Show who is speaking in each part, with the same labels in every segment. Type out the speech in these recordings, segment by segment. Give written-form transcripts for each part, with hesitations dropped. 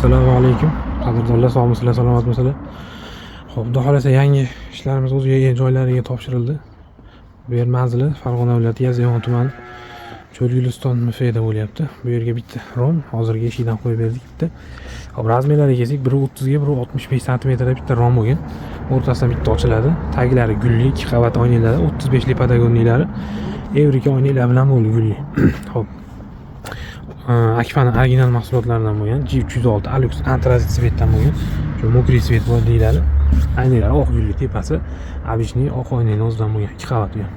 Speaker 1: Assalomu alaykum. Qadrdonlar, sog'misizlar, salomatmisizlar? Xo'p, xudo xolasa yangi ishlarimiz o'z joylariga topshirildi. Bu yer manzili Farg'ona viloyati Yozyovon tumani Cho'lguliston MFda bo'lyapti. Bu yerga bitta rom hozirgi eshikdan qo'yib berdik bitta. Xo'p, razmerlariga kelsak 1.30 ga 1.65 sm bitta rom bo'lgan. O'rtasidan bitta ochiladi. Taglari gulli, 2 qavat oynalar, 35 lik patagonniylari, Evrika oynalar bilan bo'ldi gulli. Xo'p. Akfa'ning original mahsulotlaridan bo'lgan G306 Alux antrazit svetdan bo'lgan. Shu mokriy svet bor deyiladi. Aynalar oq gulli, tepasi обычный oq oynaning o'zidan bo'lgan, 2 qavat bo'lgan.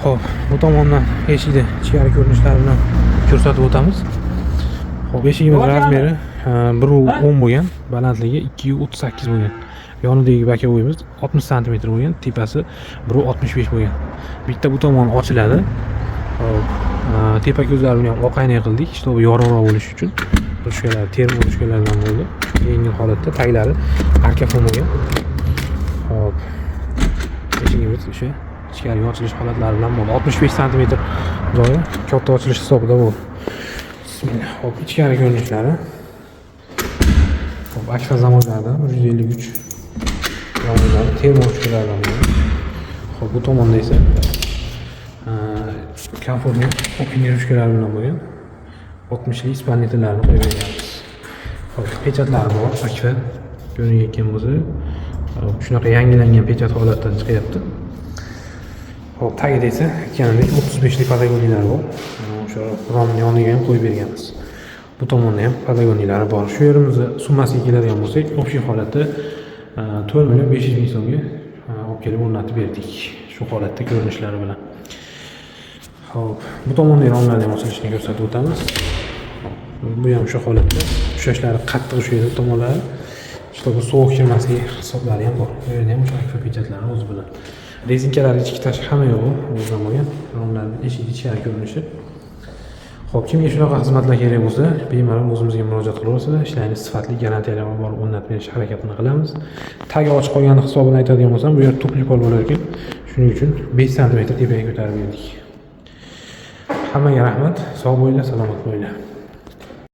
Speaker 1: Xo'p, bu tomondan eshikda ichkari ko'rinishlari bilan ko'rsatib o'tamiz. Xo'p, eshigimiz razmeri 1.10 bo'lgan, balandligi 2.38 bo'lgan. Yonidagi bakovimiz 60 cm bo'lgan, tepasi 1.65 bo'lgan. Bitta bu tomon ochiladi. Xo'p, tepa ko'zlarini ham oq ayna qildik, чтобы yorug'roq bo'lishi uchun. Ruchkalar, termo ruchkalardan bo'ldi. Yengil holatda, taglari arkafon bo'lgan. Xo'p, eshigimiz o'sha ichkariga ochilish holatlari bilan bo'ldi. 65 cm joyi katta ochilish hisobida bo'ldi. Bismillah. Xo'p, ichkari ko'rinishlari. Xo'p, Akfa zamonlaridan 153 zamonlar termo ruchkalardan bo'ldi. Xo'p, bu tomonda esa komfortli o'pinli ruchkalar bilan bo'lgan 60 lik ispanitlarni qo'yib berganmiz. Xo'p, pechatlari bor, Akfa ko'rinayotgan bo'lsa, shunaqa yangilangan pechat holatdan chiqyapti. Xo'p, tagida esa aytganimdek 35 lik patagonniylari bor. O'sha romning yoniga ham qo'yib berganmiz. Bu tomonda ham patagonniylari bor. Shu yerimizni summasiga keladigan bo'lsak, общий holatda 4 500 ming so'mga olib kelib o'rnatib berdik. Shu holatda ko'rinishlari bilan. Xo'p, bu tomonda romlarning ham ochilishini ko'rsatib o'tamiz. Bu ham shu holatda. Ushlashlari qattiq ushlaydi tomonlari. Чтобы sovuq kirmasligi hisoblari ham bor. Bu yerda ham o'sha akfa pechatlari o'zi bilan. Rezinkalari ichki tashqi hamma yo'q, o'zidan bo'lgan. Romlarning eshik ichkari ko'rinishi. Xo'p, kimga shunaqa xizmatlar kerak bo'lsa, bemalol o'zimizga murojaat qilaverasizlar. Ishlarni sifatli garantiyalar bilan borib o'rnatib berish harakatini qilamiz. Tagi ochiq qolgani hisobini aytadigan bo'lsam, bu yer to'pli pol bo'lar ekan. Shuning uchun 5 cm tepaga ko'tarib berdik. Hammaga rahmat, sog' bo'linglar, salomat bo'linglar.